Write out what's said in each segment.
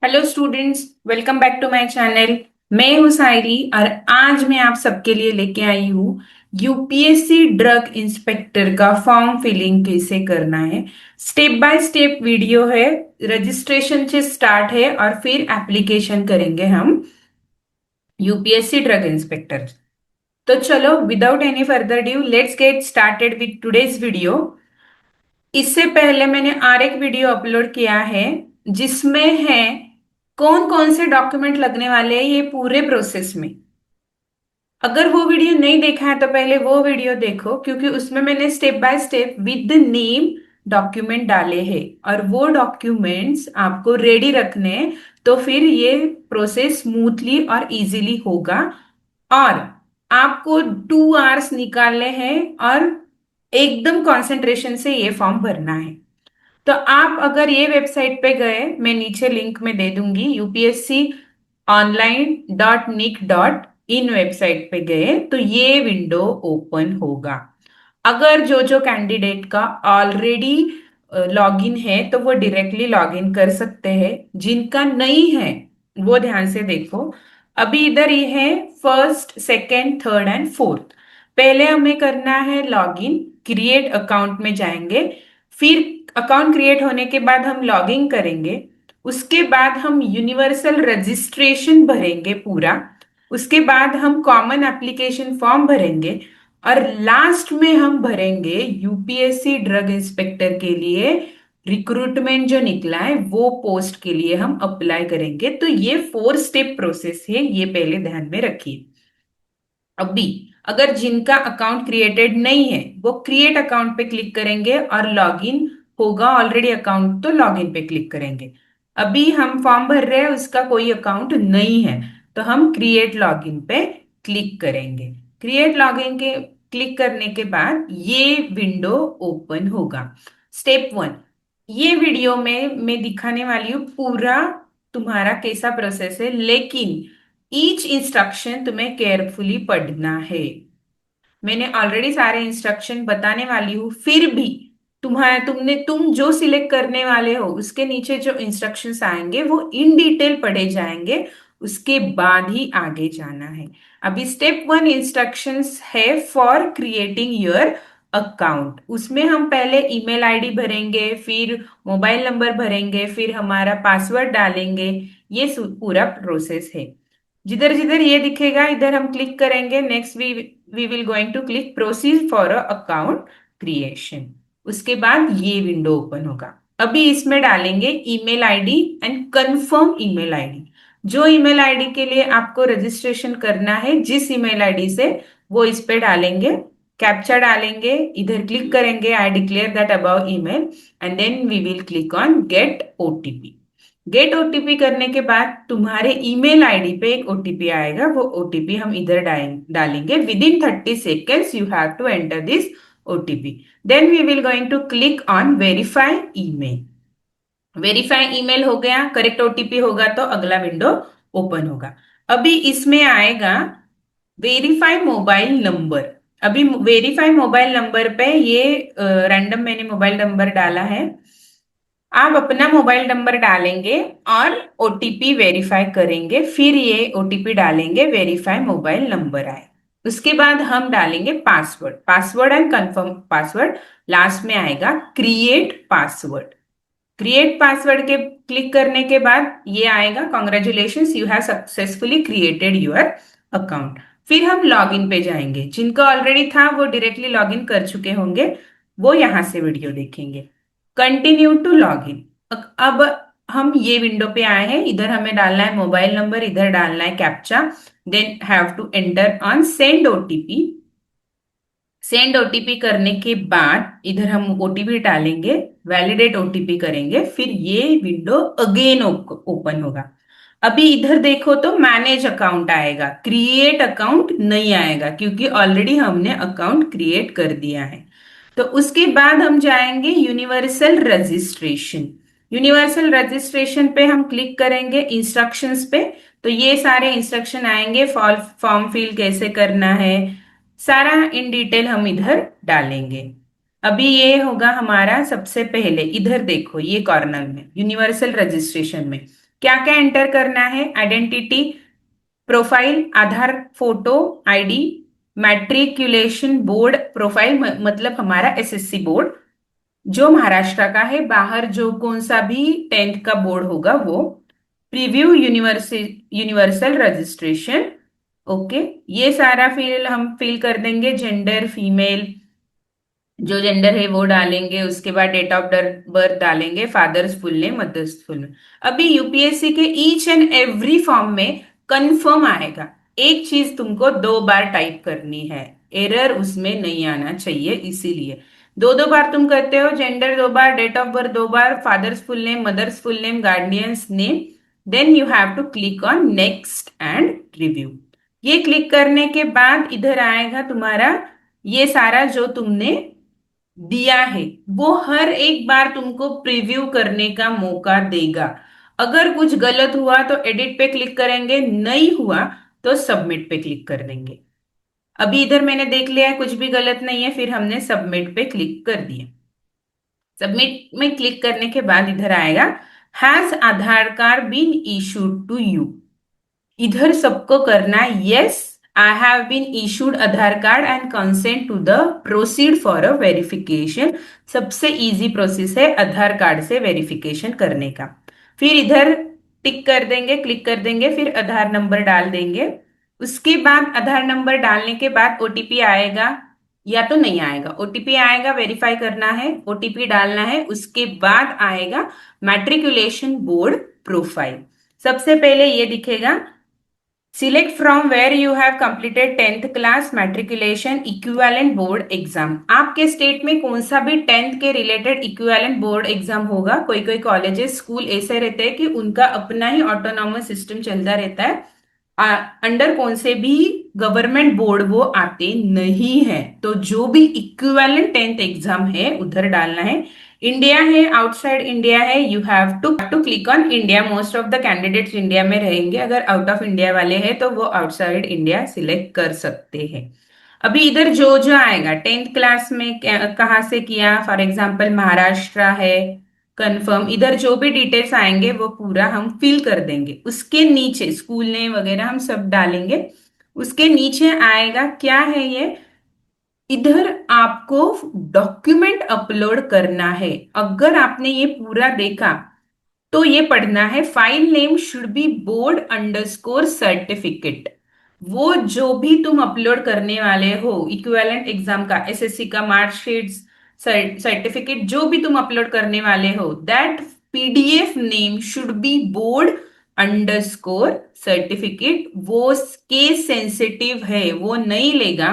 Hello students, welcome back to my channel. मैं हूं सायरी और आज मैं आप सबके लिए लेके आई हूँ यूपीएससी ड्रग इंस्पेक्टर का फॉर्म फिलिंग कैसे करना है। स्टेप बाय स्टेप वीडियो है। रजिस्ट्रेशन से स्टार्ट है और फिर एप्लीकेशन करेंगे हम यूपीएससी ड्रग इंस्पेक्टर। तो चलो, without any further due let's get started with today's video. इससे पहले मैंने और एक वीडियो अपलोड किया है जिसमें है कौन कौन से डॉक्यूमेंट लगने वाले हैं ये पूरे प्रोसेस में। अगर वो वीडियो नहीं देखा है तो पहले वो वीडियो देखो, क्योंकि उसमें मैंने step by step with name document डाले हैं और वो डॉक्यूमेंट्स आपको रेडी रखने हैं। तो फिर ये प्रोसेस स्मूथली और इजीली होगा। और आपको 2 आवर्स निकालने हैं और एकदम कंसंट्रेशन से ये फॉर्म भरना है। तो आप अगर ये वेबसाइट पे गए, मैं नीचे लिंक में दे दूंगी, upsconline.nic.in वेबसाइट पे गए तो ये विंडो ओपन होगा। अगर जो जो कैंडिडेट का ऑलरेडी लॉगिन है तो वो डायरेक्टली लॉगिन कर सकते हैं। जिनका नहीं है वो ध्यान से देखो। अभी इधर ये है first, second, third and fourth. पहले हमें करना है लॉगिन। क्रिएट अकाउंट में जाएंगे, फिर अकाउंट क्रिएट होने के बाद हम लॉगिन करेंगे। उसके बाद हम यूनिवर्सल रजिस्ट्रेशन भरेंगे पूरा। उसके बाद हम कॉमन एप्लीकेशन फॉर्म भरेंगे और लास्ट में हम भरेंगे यूपीएससी ड्रग इंस्पेक्टर के लिए रिक्रूटमेंट जो निकला है वो पोस्ट के लिए हम अप्लाई करेंगे। तो ये 4 स्टेप प्रोसेस है, ये पहले ध्यान में रखिए। अभी अगर जिनका अकाउंट क्रिएटेड नहीं है वो क्रिएट अकाउंट पे क्लिक करेंगे और लॉगिन होगा ऑलरेडी अकाउंट तो लॉगिन पे क्लिक करेंगे। अभी हम फॉर्म भर रहे हैं, उसका कोई अकाउंट नहीं है तो हम क्रिएट लॉगिन पे क्लिक करेंगे। क्रिएट लॉगिन के क्लिक करने के बाद ये विंडो ओपन होगा। स्टेप 1, ये वीडियो में मैं दिखाने वाली हूँ पूरा तुम्हारा कैसा प्रोसेस है, लेकिन ईच इंस्ट्रक्शन तुम्हें केयरफुली पढ़ना है। मैंने ऑलरेडी सारे इंस्ट्रक्शन बताने वाली हूँ, फिर भी तुम जो सिलेक्ट करने वाले हो उसके नीचे जो इंस्ट्रक्शंस आएंगे वो इन डिटेल पढ़े जाएंगे। उसके बाद ही आगे जाना है। अभी स्टेप 1 इंस्ट्रक्शंस है फॉर क्रिएटिंग योर अकाउंट। उसमें हम पहले ईमेल आईडी भरेंगे, फिर मोबाइल नंबर भरेंगे, फिर हमारा पासवर्ड डालेंगे। ये पूरा प्रोसेस है। जिधर जिधर ये दिखेगा इधर हम क्लिक करेंगे। Next we will going to click proceed for a account creation. उसके बाद ये विंडो ओपन होगा। अभी इसमें डालेंगे email ID and confirm email ID. जो ईमेल आईडी के लिए आपको रजिस्ट्रेशन करना है, जिस ईमेल आईडी से, वो इस पे डालेंगे। कैप्चा डालेंगे, इधर क्लिक करेंगे I declare that about email and then we will click on get OTP. Get OTP करने के बाद तुम्हारे ईमेल आईडी पे एक ओटीपी आएगा, वो ओटीपी हम इधर डालेंगे। Within 30 seconds you have to enter this OTP. Then we will going to click on verify email. Verify email हो गया, करेक्ट ओटीपी होगा तो अगला विंडो ओपन होगा। अभी इसमें आएगा वेरीफाई मोबाइल नंबर। अभी वेरीफाई मोबाइल नंबर पे ये रैंडम मैंने मोबाइल नंबर डाला है। आप अपना मोबाइल नंबर डालेंगे और ओटीपी वेरीफाई करेंगे, फिर ये ओटीपी डालेंगे, वेरीफाई मोबाइल नंबर आए। उसके बाद हम डालेंगे password, password and confirm password. Last में आएगा क्रिएट पासवर्ड। क्रिएट पासवर्ड के क्लिक करने के बाद ये आएगा congratulations you have successfully created your account. फिर हम लॉगिन पे जाएंगे। जिनका ऑलरेडी था वो डायरेक्टली लॉगिन कर चुके होंगे, वो यहां से वीडियो देखेंगे। Continue to login. अब हम ये विंडो पे आए हैं। इधर हमें डालना है मोबाइल नंबर, इधर डालना है captcha, then have to enter on send OTP. Send OTP करने के बाद इधर हम ओटीपी डालेंगे, वैलिडेट ओटीपी करेंगे, फिर ये विंडो अगेन ओपन होगा। अभी इधर देखो तो मैनेज अकाउंट आएगा, क्रिएट अकाउंट नहीं आएगा क्योंकि ऑलरेडी हमने अकाउंट क्रिएट कर दिया है। तो उसके बाद हम जाएंगे यूनिवर्सल रजिस्ट्रेशन। यूनिवर्सल रजिस्ट्रेशन पे हम क्लिक करेंगे इंस्ट्रक्शंस पे। तो ये सारे इंस्ट्रक्शन आएंगे, फॉर्म फिल कैसे करना है, सारा इन डिटेल हम इधर डालेंगे। अभी ये होगा हमारा सबसे पहले, इधर देखो ये कॉर्नर में यूनिवर्सल रजिस्ट्रेशन में क्या क्या एंटर करना है? Identity, profile, Aadhaar, photo, ID, matriculation board profile मतलब हमारा एसएससी बोर्ड जो महाराष्ट्र का है, बाहर जो कौन सा भी 10th का बोर्ड होगा वो, प्रीव्यू यूनिवर्सल रजिस्ट्रेशन। ओके, ये सारा हम फिल कर देंगे, जेंडर फीमेल, जो जेंडर है वो डालेंगे, उसके बाद डेट ऑफ बर्थ डालेंगे, father's full name, mother's full name. अभी यूपीएससी के ईच एंड एवरी फॉर्म में कंफर्म आएगा, एक चीज तुमको 2 बार टाइप करनी है, एरर उसमें नहीं आना चाहिए, इसीलिए दो दो बार तुम करते हो, जेंडर 2 बार, डेट ऑफ बर्थ 2 बार, father's full name, mother's full name, guardian's name, then you have to click on next and review. ये क्लिक करने के बाद इधर आएगा तुम्हारा ये सारा जो तुमने दिया है, वो हर एक बार तुमको प्रीव्यू करने का मौका देगा। अगर कुछ गलत हुआ तो एडिट पे क्लिक करेंगे, नहीं हुआ तो सबमिट पे क्लिक कर देंगे। अभी इधर मैंने देख लिया है कुछ भी गलत नहीं है, फिर हमने सबमिट पे क्लिक कर दिया। सबमिट में क्लिक करने के बाद इधर आएगा, has Aadhaar card been issued to you. इधर सबको करना है yes, I have been issued Aadhaar card and consent to the proceed for a verification. सबसे इजी प्रोसेस है आधार कार्ड से वेरिफिकेशन करने का। फिर इधर टिक कर देंगे, क्लिक कर देंगे, फिर आधार नंबर डाल देंगे। उसके बाद आधार नंबर डालने के बाद ओटीपी आएगा या तो नहीं आएगा, ओटीपी आएगा, वेरीफाई करना है, ओटीपी डालना है, उसके बाद आएगा मैट्रिकुलेशन बोर्ड प्रोफाइल। सबसे पहले ये दिखेगा, select from where you have completed 10th class matriculation equivalent board exam. आपके स्टेट में कौन सा भी 10th के रिलेटेड इक्विवेलेंट बोर्ड एग्जाम होगा। कोई कोई कॉलेजेस स्कूल ऐसे रहते हैं कि उनका अपना ही ऑटोनॉमस सिस्टम चलता रहता है, अंडर कौन से भी गवर्नमेंट बोर्ड वो आते नहीं है। तो जो भी इक्विवेलेंट 10th एग्जाम है उधर डालना है। इंडिया है, आउटसाइड इंडिया है, you have to click on India. Most of the candidates India में रहेंगे, अगर आउट ऑफ इंडिया वाले हैं तो वो आउटसाइड इंडिया सिलेक्ट कर सकते हैं। अभी इधर जो जो आएगा 10th क्लास में कहाँ से किया, फॉर एग्जाम्पल महाराष्ट्र है, कंफर्म, इधर जो भी डिटेल्स आएंगे वो पूरा हम फिल कर देंगे। उसके नीचे स्कूल नेम वगैरह हम सब डालेंगे। उसके नीचे आएगा क्या है ये, इधर आपको डॉक्यूमेंट अपलोड करना है। अगर आपने ये पूरा देखा तो ये पढ़ना है, file name should be board underscore certificate. वो जो भी तुम अपलोड करने वाले हो इक्विवेलेंट एग्जाम का, एसएससी का मार्कशीट, सर्टिफिकेट, जो भी तुम अपलोड करने वाले हो, that PDF name should be board underscore certificate. वो केस सेंसिटिव है, वो नहीं लेगा।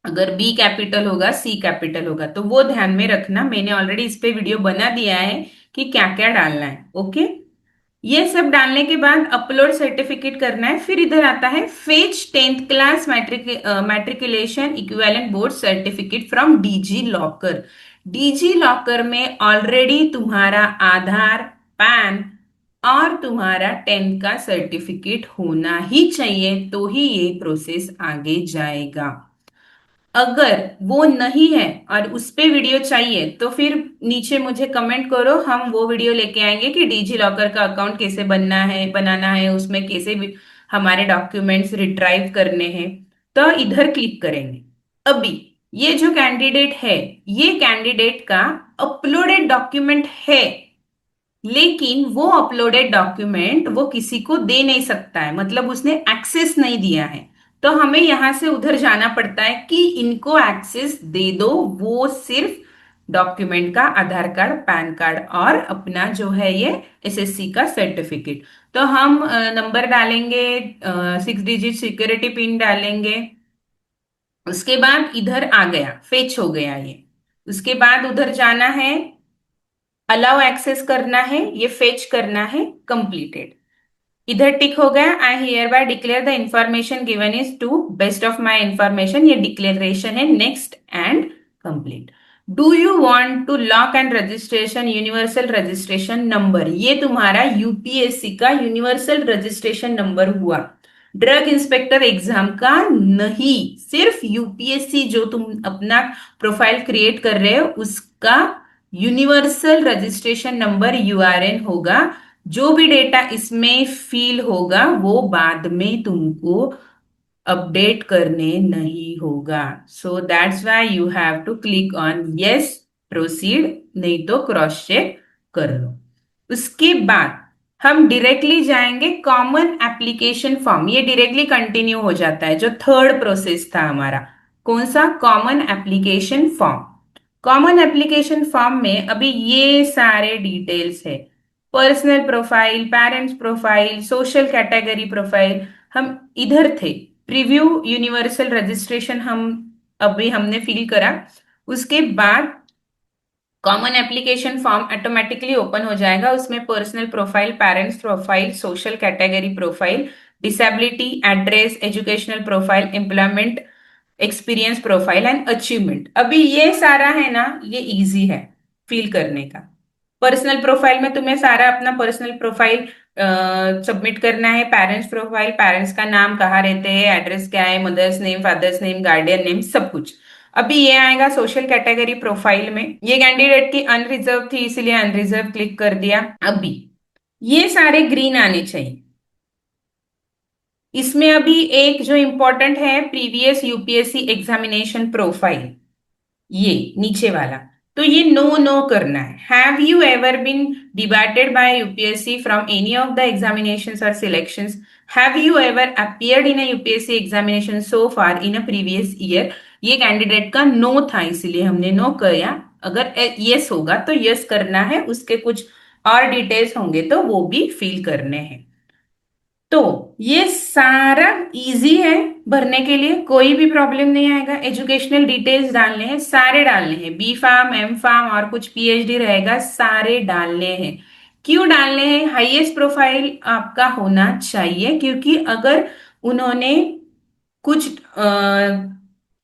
अगर बी कैपिटल होगा, सी कैपिटल होगा, तो वो ध्यान में रखना। मैंने ऑलरेडी इस पे वीडियो बना दिया है कि क्या क्या डालना है। ओके, ये सब डालने के बाद अपलोड सर्टिफिकेट करना है। फिर इधर आता है fetch 10th class matriculation equivalent board certificate from DG locker. DG locker में ऑलरेडी तुम्हारा आधार, पैन और तुम्हारा 10th का सर्टिफिकेट होना ही चाहिए, तो ही ये प्रोसेस आगे जाएगा। अगर वो नहीं है और उस पे वीडियो चाहिए तो फिर नीचे मुझे कमेंट करो, हम वो वीडियो लेके आएंगे कि डिजी लॉकर का अकाउंट कैसे बनाना है, उसमें कैसे भी हमारे डॉक्यूमेंट्स रिट्राइव करने हैं, तो इधर क्लिक करेंगे। अभी ये जो कैंडिडेट है, ये कैंडिडेट का अपलोडेड डॉक्यूमेंट है, लेकिन वो अपलोडेड डॉक्यूमेंट वो किसी को दे नहीं सकता है, मतलब उसने एक्सेस नहीं दिया है। तो हमें यहां से उधर जाना पड़ता है कि इनको एक्सेस दे दो। वो सिर्फ डॉक्यूमेंट का आधार कार्ड, पैन कार्ड और अपना जो है ये एसएससी का सर्टिफिकेट। तो हम नंबर डालेंगे, 6 डिजिट सिक्योरिटी पिन डालेंगे। उसके बाद इधर आ गया, फेच हो गया ये। उसके बाद उधर जाना है, अलाउ एक्सेस करना है, ये फेच करना है, कंप्लीटेड। इधर टिक हो गया, I hereby declare the information given is to best of my information, ये डिक्लेरेशन है, next and complete. Do you want to lock and registration universal registration number, ये तुम्हारा यूपीएससी का यूनिवर्सल रजिस्ट्रेशन नंबर हुआ, drug inspector exam का नहीं। सिर्फ UPSC जो तुम अपना प्रोफाइल क्रिएट कर रहे हो उसका यूनिवर्सल रजिस्ट्रेशन नंबर यूआरएन होगा। जो भी डेटा इसमें फील होगा वो बाद में तुमको अपडेट करने नहीं होगा। So that's why you have to click on yes proceed, नहीं तो क्रॉस चेक कर लो। उसके बाद हम डायरेक्टली जाएंगे कॉमन एप्लीकेशन फॉर्म। ये डायरेक्टली कंटिन्यू हो जाता है, जो थर्ड प्रोसेस था हमारा। कौन सा? Common application form. Common application form में अभी ये सारे डिटेल्स है। Personal profile, parents profile, social category profile, हम इधर थे। प्रीव्यू यूनिवर्सल रजिस्ट्रेशन हम अभी हमने फिल करा। उसके बाद common application form automatically open हो जाएगा। उसमें personal profile, parents profile, social category profile, disability, address, educational profile, employment experience profile and achievement. अभी ये सारा है ना, ये इजी है फिल करने का। पर्सनल प्रोफाइल में तुम्हें सारा अपना पर्सनल प्रोफाइल सबमिट करना है। पेरेंट्स प्रोफाइल, पेरेंट्स का नाम, कहाँ रहते हैं, एड्रेस क्या है, mother's name, father's name, guardian name, सब कुछ। अभी ये आएगा सोशल कैटेगरी प्रोफाइल में। ये कैंडिडेट की अनरिजर्व थी, इसीलिए अनरिजर्व क्लिक कर दिया। अभी ये सारे ग्रीन आने चाहिए। इसमें अभी एक जो इंपॉर्टेंट है, प्रीवियस यूपीएससी एग्जामिनेशन प्रोफाइल, ये नीचे वाला। तो ये नो नो करना है। Have you ever been debated by UPSC from any of the examinations और selections? Have you ever appeared in a UPSC examination so far in a previous year? ये candidate का नो था, इसीलिए हमने no किया। अगर यस होगा तो यस करना है, उसके कुछ और डिटेल्स होंगे तो वो भी फिल करने हैं। तो ये सारा इजी है भरने के लिए, कोई भी प्रॉब्लम नहीं आएगा। एजुकेशनल डिटेल्स डालने हैं, सारे डालने हैं। बी फार्म, एम फार्म और कुछ पीएचडी रहेगा, सारे डालने हैं। क्यों डालने हैं? हाईएस्ट प्रोफाइल आपका होना चाहिए, क्योंकि अगर उन्होंने कुछ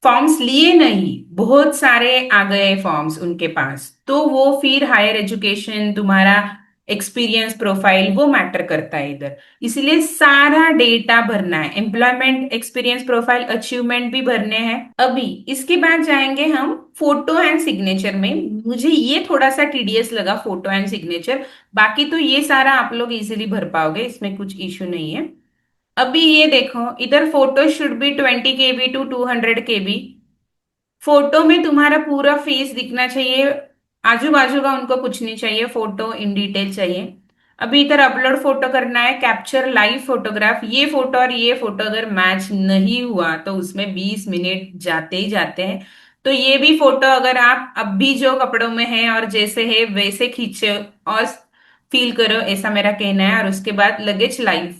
फॉर्म्स लिए नहीं, बहुत सारे आ गए फॉर्म्स उनके पास, तो वो फिर हायर एजुकेशन, तुम्हारा एक्सपीरियंस प्रोफाइल वो मैटर करता है इधर। इसलिए सारा डेटा भरना है। एम्प्लॉयमेंट एक्सपीरियंस प्रोफाइल, अचीवमेंट भी भरने हैं। अभी इसके बाद जाएंगे हम फोटो एंड सिग्नेचर में। मुझे ये थोड़ा सा टीडीएस लगा, फोटो एंड सिग्नेचर। बाकी तो ये सारा आप लोग इजीली भर पाओगे, इसमें कुछ इश्यू नहीं है। अभी ये देखो, इधर photo should be 20 KB to 200 KB। Photo में तुम्हारा पूरा फेस दिखना चाहिए, आजू बाजू का उनको कुछ नहीं चाहिए, फोटो इन डिटेल चाहिए। अभी इधर अपलोड फोटो करना है, कैप्चर लाइव फोटोग्राफ। ये फोटो और ये फोटो अगर मैच नहीं हुआ तो उसमें 20 मिनट जाते ही जाते हैं। तो ये भी फोटो अगर आप अब भी जो कपड़ों में है और जैसे है वैसे खींचे और फील करो, ऐसा मेरा कहना है। और उसके बाद लगेज लाइव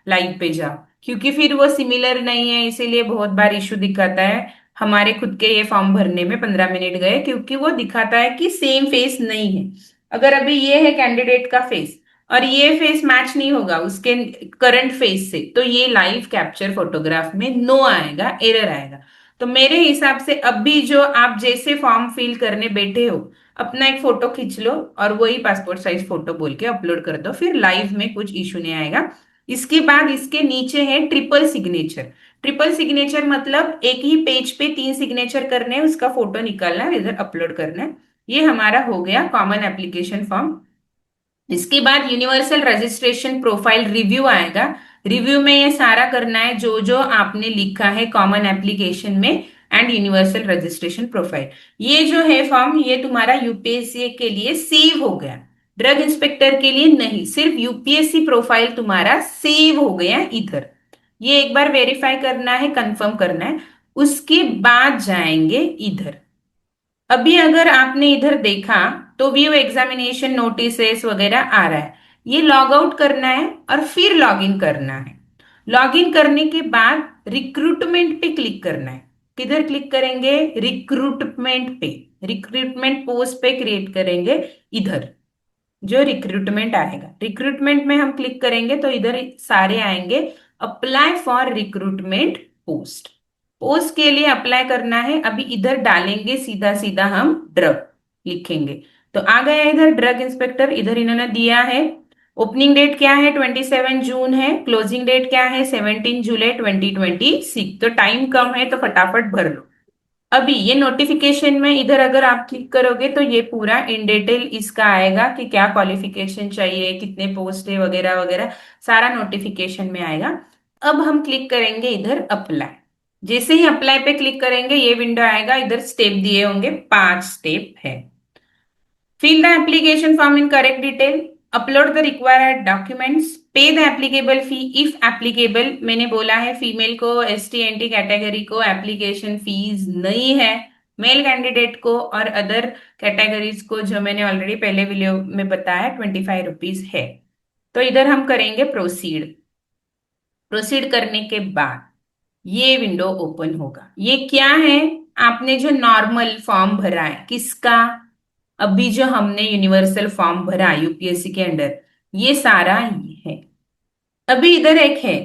लाइव पे जाओ, क्योंकि फिर वो सिमिलर नहीं है, इसीलिए बहुत बार इश्यू दिखाता है। हमारे खुद के ये फॉर्म भरने में 15 मिनट गए, क्योंकि वो दिखाता है कि सेम फेस नहीं है। अगर अभी ये है कैंडिडेट का फेस और ये फेस मैच नहीं होगा उसके करंट फेस से, तो ये लाइव कैप्चर फोटोग्राफ में नो आएगा, एरर आएगा। तो मेरे हिसाब से अभी जो आप जैसे फॉर्म फिल करने बैठे हो, अपना एक फोटो खींच लो और वही पासपोर्ट साइज फोटो बोल के अपलोड कर दो, फिर लाइव में कुछ इशू नहीं आएगा। इसके बाद इसके नीचे है ट्रिपल सिग्नेचर। ट्रिपल सिग्नेचर मतलब एक ही पेज पे 3 सिग्नेचर करने हैं, उसका फोटो निकालना है, इधर अपलोड करना है। ये हमारा हो गया कॉमन एप्लीकेशन फॉर्म। इसके बाद यूनिवर्सल रजिस्ट्रेशन प्रोफाइल रिव्यू आएगा। रिव्यू में ये सारा करना है जो जो आपने लिखा है कॉमन एप्लीकेशन में एंड यूनिवर्सल रजिस्ट्रेशन प्रोफाइल। ये जो है फॉर्म, ये तुम्हारा यूपीएससी के लिए सेव हो गया, ड्रग इंस्पेक्टर के लिए नहीं। सिर्फ यूपीएससी प्रोफाइल तुम्हारा सेव हो गया इधर। ये एक बार वेरीफाई करना है, कंफर्म करना है। उसके बाद जाएंगे इधर। अभी अगर आपने इधर देखा तो व्यू एग्जामिनेशन नोटिसेस वगैरह आ रहा है। ये लॉग आउट करना है और फिर लॉग इन करना है। लॉग इन करने के बाद रिक्रूटमेंट पे क्लिक करना है। किधर क्लिक करेंगे? रिक्रूटमेंट पे। रिक्रूटमेंट पोस्ट पे क्रिएट करेंगे इधर। जो रिक्रूटमेंट आएगा, रिक्रूटमेंट में हम क्लिक करेंगे तो इधर सारे आएंगे। Apply for recruitment post, post के लिए अप्लाई करना है। अभी इधर डालेंगे सीधा सीधा हम ड्रग लिखेंगे, तो आ गया इधर ड्रग इंस्पेक्टर। इधर इन्होंने दिया है ओपनिंग डेट क्या है, 27 जून है। क्लोजिंग डेट क्या है, 17 जुलाई 2026। तो टाइम कम है तो फटाफट भर लो। अभी ये नोटिफिकेशन में इधर अगर आप क्लिक करोगे तो ये पूरा इन डिटेल इसका आएगा कि क्या क्वालिफिकेशन चाहिए, कितने पोस्ट है, वगैरह वगैरह सारा नोटिफिकेशन में आएगा। अब हम क्लिक करेंगे इधर अप्लाई। जैसे ही अप्लाई पे क्लिक करेंगे ये विंडो आएगा, इधर स्टेप दिए होंगे, 5 स्टेप है। Fill the application form in correct detail. Upload the required documents. Pay the applicable fee if applicable. मैंने बोला है फीमेल को, ST NT कैटेगरी को एप्लीकेशन फीस नहीं है, मेल कैंडिडेट को और अदर कैटेगरीज को जो मैंने ऑलरेडी पहले वीडियो में बताया 25 रुपीज है। तो इधर हम करेंगे प्रोसीड। प्रोसीड करने के बाद ये विंडो ओपन होगा। ये क्या है? आपने जो नॉर्मल फॉर्म भरा है, किसका? अभी जो हमने यूनिवर्सल फॉर्म भरा यूपीएससी के अंडर, ये सारा ये है। अभी इधर एक है,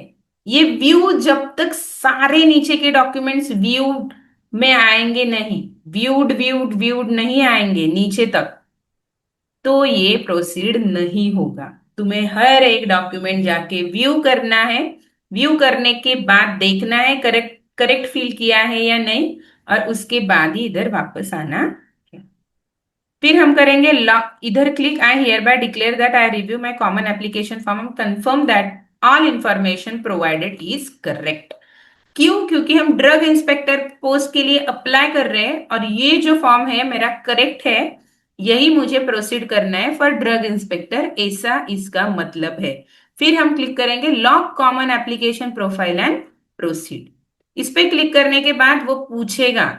ये व्यू, जब तक सारे नीचे के डॉक्यूमेंट्स व्यूड में आएंगे नहीं, व्यूड व्यूड व्यूड नहीं आएंगे नीचे तक, तो ये प्रोसीड नहीं होगा। तुम्हें हर एक डॉक्यूमेंट जाके व्यू करना है। व्यू करने के बाद देखना है करेक्ट करेक्ट फिल किया है या नहीं, और उसके बाद ही इधर वापस आना है। फिर हम करेंगे लॉक। इधर click, I hereby declare that I review my common application form and confirm that all information provided is correct. क्यों? क्योंकि हम ड्रग इंस्पेक्टर पोस्ट के लिए अप्लाई कर रहे हैं और ये जो फॉर्म है मेरा करेक्ट है, यही मुझे प्रोसीड करना है फॉर ड्रग इंस्पेक्टर, ऐसा इसका मतलब है। फिर हम क्लिक करेंगे lock common application profile and proceed. इस पे क्लिक करने के बाद वो पूछेगा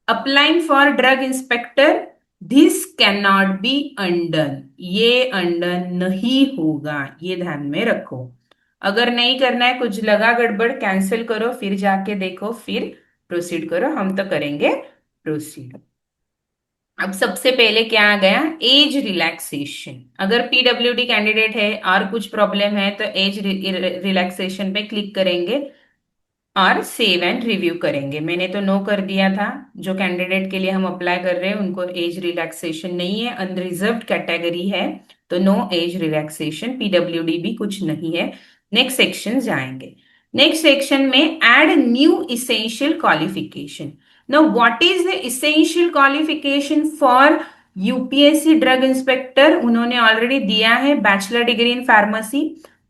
applying for drug inspector, this can not be undone. ये अनडन नहीं होगा, ये ध्यान में रखो। अगर नहीं करना है, कुछ लगा गड़बड़, कैंसिल करो, फिर जाके देखो, फिर प्रोसीड करो। हम तो करेंगे प्रोसीड। अब सबसे पहले क्या आ गया? Age relaxation. अगर पीडब्ल्यूडी कैंडिडेट है और कुछ प्रॉब्लम है तो एज रिलैक्सेशन पे क्लिक करेंगे और सेव एंड रिव्यू करेंगे। मैंने तो नो कर दिया था। जो कैंडिडेट के लिए हम अप्लाई कर रहे हैं उनको एज रिलैक्सेशन नहीं है, अनरिजर्व्ड कैटेगरी है, तो नो एज रिलैक्सेशन। पीडब्ल्यूडी भी कुछ नहीं है। नेक्स्ट सेक्शन जाएंगे। नेक्स्ट सेक्शन में add new essential qualification. Now what is the essential qualification for UPSC drug inspector? उन्होंने ऑलरेडी दिया है bachelor degree in pharmacy,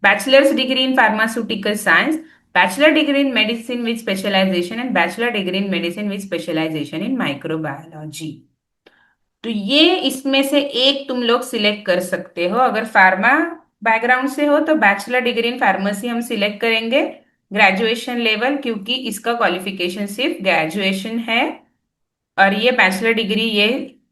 bachelor's degree in pharmaceutical science, bachelor degree in medicine with specialization and bachelor degree in medicine with specialization in microbiology। तो ये इसमें से एक तुम लोग सिलेक्ट कर सकते हो। अगर फार्मा बैकग्राउंड से हो तो बैचलर डिग्री इन फार्मेसी हम सिलेक्ट करेंगे, ग्रेजुएशन लेवल, क्योंकि इसका क्वालिफिकेशन सिर्फ ग्रेजुएशन है। और ये बैचलर डिग्री,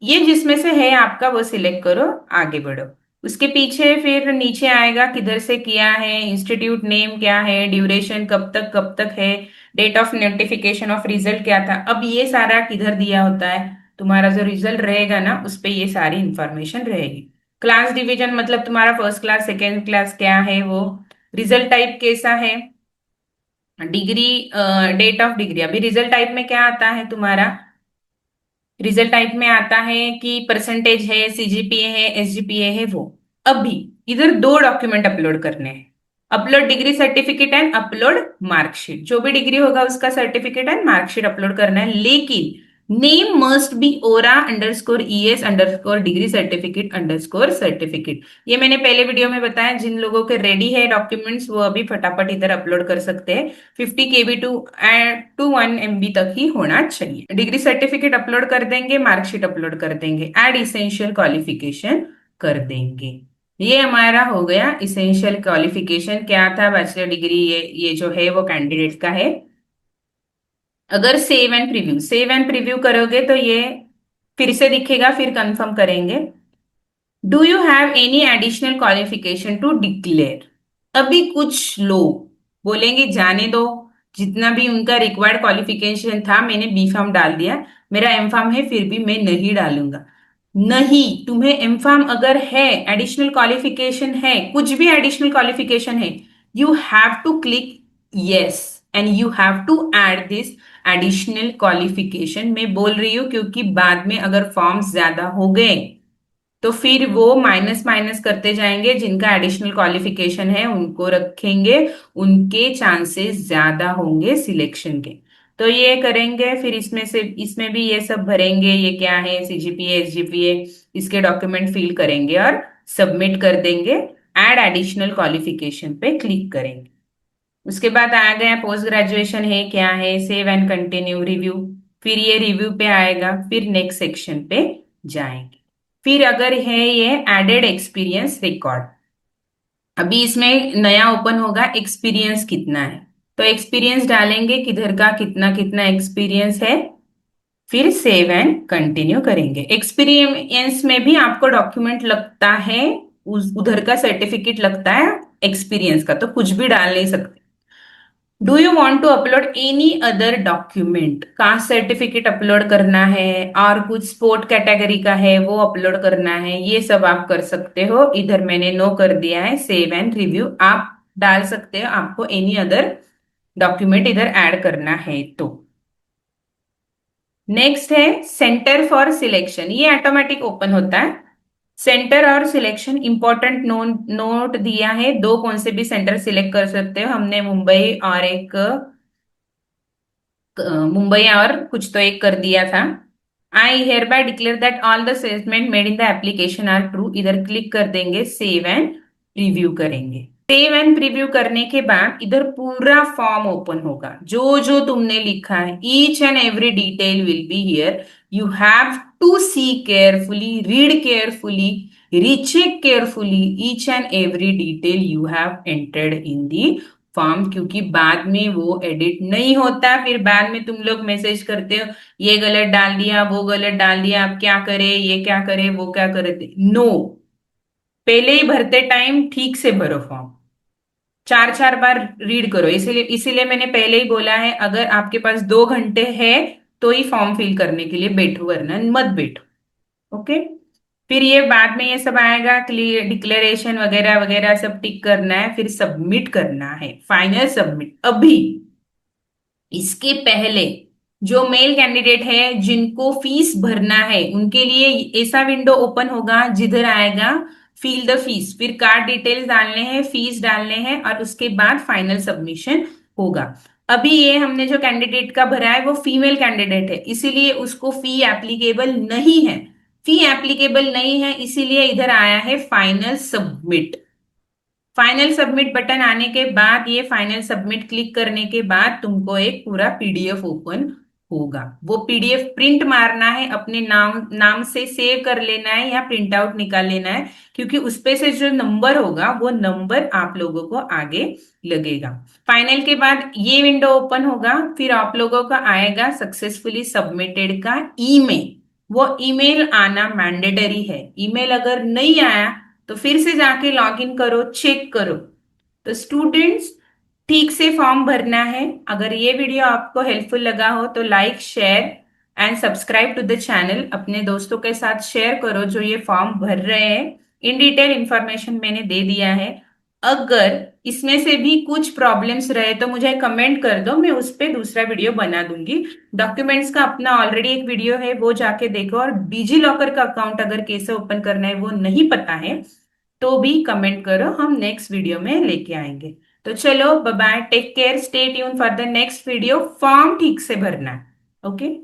ये जिसमें से है आपका वो सिलेक्ट करो, आगे बढ़ो। उसके पीछे फिर नीचे आएगा किधर से किया है, इंस्टीट्यूट नेम क्या है, ड्यूरेशन कब तक है, date of notification of result क्या था। अब ये सारा किधर दिया होता है? तुम्हारा जो रिजल्ट रहेगा ना उस पे ये सारी इंफॉर्मेशन रहेगी। क्लास डिवीजन मतलब तुम्हारा फर्स्ट क्लास सेकेंड क्लास क्या है वो, रिजल्ट टाइप कैसा है, डिग्री, डेट ऑफ डिग्री। अभी रिजल्ट टाइप में क्या आता है तुम्हारा? रिजल्ट टाइप में आता है कि परसेंटेज है, सीजीपीए है, एसजीपीए है वो। अभी इधर दो डॉक्यूमेंट अपलोड करने हैं, upload degree certificate and upload marksheet. जो भी डिग्री होगा उसका सर्टिफिकेट एंड मार्कशीट अपलोड करना है, लेकिन name must be ora underscore ES underscore degree certificate underscore certificate. ये मैंने पहले वीडियो में बताया। जिन लोगों के रेडी है डॉक्यूमेंट्स वो अभी फटाफट इधर अपलोड कर सकते हैं। 50 KB टू 1 MB तक ही होना चाहिए। डिग्री सर्टिफिकेट अपलोड कर देंगे, मार्कशीट अपलोड कर देंगे, एड इसेंशियल क्वालिफिकेशन कर देंगे। ये हमारा हो गया इसेंशियल क्वालिफिकेशन। क्या था? Bachelor degree. ये जो है वो कैंडिडेट का है। अगर सेव एंड प्रीव्यू करोगे तो ये फिर से दिखेगा, फिर कंफर्म करेंगे। Do you have any additional qualification to declare? अभी कुछ लोग बोलेंगे जाने दो, जितना भी उनका रिक्वायर्ड क्वालिफिकेशन था मैंने बी फार्म डाल दिया, मेरा एम फार्म है फिर भी मैं नहीं डालूंगा। नहीं, तुम्हें एम फार्म अगर है, एडिशनल क्वालिफिकेशन है, कुछ भी एडिशनल क्वालिफिकेशन है, you have to click yes and you have to add this additional qualification. मैं बोल रही हूं क्योंकि बाद में अगर फॉर्म्स ज्यादा हो गए तो फिर वो माइनस माइनस करते जाएंगे, जिनका एडिशनल क्वालिफिकेशन है उनको रखेंगे, उनके चांसेस ज्यादा होंगे सिलेक्शन के। तो ये करेंगे, फिर इसमें भी ये सब भरेंगे, ये क्या है, सीजीपीए, एसजीपीए, इसके डॉक्यूमेंट फिल करेंगे और सबमिट कर देंगे। ऐड एडिशनल क्वालिफिकेशन पे क्लिक करेंगे। उसके बाद आ गया पोस्ट ग्रेजुएशन है क्या है, सेव एंड कंटिन्यू रिव्यू। फिर ये रिव्यू पे आएगा, फिर नेक्स्ट सेक्शन पे जाएंगे। फिर अगर है ये एडेड एक्सपीरियंस रिकॉर्ड, अभी इसमें नया ओपन होगा, एक्सपीरियंस कितना है, तो एक्सपीरियंस डालेंगे किधर का, कितना कितना एक्सपीरियंस है, फिर सेव एंड कंटिन्यू करेंगे। एक्सपीरियंस में भी आपको डॉक्यूमेंट लगता है, उधर का सर्टिफिकेट लगता है एक्सपीरियंस का, तो कुछ भी डाल नहीं सकते। Do you want to upload any other document, caste certificate upload करना है और कुछ स्पोर्ट कैटेगरी का है वो अपलोड करना है, ये सब आप कर सकते हो। इधर मैंने नो कर दिया है, सेव एंड रिव्यू आप डाल सकते हो, आपको एनी अदर डॉक्यूमेंट इधर ऐड करना है तो। नेक्स्ट है सेंटर फॉर सिलेक्शन, ये ऑटोमेटिक ओपन होता है। सेंटर और सिलेक्शन इंपॉर्टेंट नोट दिया है, दो कौन से भी सेंटर सिलेक्ट कर सकते हो, हमने मुंबई और एक मुंबई और कुछ तो एक कर दिया था। I hereby declare that all the statement made in the application are true, इधर क्लिक कर देंगे, सेव एंड रिव्यू करेंगे। सेव एंड प्रीव्यू करने के बाद इधर पूरा फॉर्म ओपन होगा, जो जो तुमने लिखा है each and every detail will be here. You have to see carefully, read carefully, recheck carefully each and every detail you have entered in the form, क्योंकि बाद में वो एडिट नहीं होता। फिर बाद में तुम लोग मैसेज करते हो ये गलत डाल दिया, वो गलत डाल दिया, अब क्या करे, ये क्या करे, वो क्या करे। नो, पहले ही भरते टाइम ठीक से भरो फॉर्म, चार चार बार रीड करो। इसीलिए इसीलिए मैंने पहले ही बोला है, अगर आपके पास 2 घंटे है तो ही फॉर्म फिल करने के लिए बैठो, वरना मत बैठो। ओके। फिर ये बाद में ये सब आएगा, क्लियर डिक्लेरेशन वगैरह वगैरह सब टिक करना है, फिर सबमिट करना है, फाइनल सबमिट। अभी इसके पहले जो मेल कैंडिडेट है जिनको फीस भरना है उनके लिए ऐसा विंडो ओपन होगा जिधर आएगा फिल द फीस, फिर कार्ड डिटेल्स डालने हैं, फीस डालने हैं और उसके बाद फाइनल सबमिशन होगा। अभी ये हमने जो कैंडिडेट का भरा है वो फीमेल कैंडिडेट है, इसीलिए उसको फी एप्लीकेबल नहीं है। फी एप्लीकेबल नहीं है इसीलिए इधर आया है final submit. Final submit button आने के बाद, ये फाइनल सबमिट क्लिक करने के बाद तुमको एक पूरा पीडीएफ ओपन होगा। वो पीडीएफ प्रिंट मारना है, अपने नाम नाम से सेव कर लेना है या प्रिंट आउट निकाल लेना है, क्योंकि उस पे से जो नंबर होगा वो नंबर आप लोगों को आगे लगेगा। फाइनल के बाद ये विंडो ओपन होगा, फिर आप लोगों का आएगा सक्सेसफुली सबमिटेड का ईमेल। वो ईमेल आना मैंडेटरी है, ईमेल अगर नहीं आया तो फिर से जाके लॉग इन करो, चेक करो। तो स्टूडेंट्स, ठीक से फॉर्म भरना है। अगर ये वीडियो आपको हेल्पफुल लगा हो तो like, share and subscribe to the channel. अपने दोस्तों के साथ शेयर करो जो ये फॉर्म भर रहे हैं। इन डिटेल इंफॉर्मेशन मैंने दे दिया है। अगर इसमें से भी कुछ प्रॉब्लम्स रहे तो मुझे कमेंट कर दो, मैं उस पर दूसरा वीडियो बना दूंगी। डॉक्यूमेंट्स का अपना ऑलरेडी एक वीडियो है, वो जाके देखो। और डिजी लॉकर का अकाउंट अगर कैसे ओपन करना है वो नहीं पता है तो भी कमेंट करो, हम नेक्स्ट वीडियो में लेके आएंगे। तो चलो bye bye, take care, stay tune for the next video. Form ठीक से भरना है। ओके।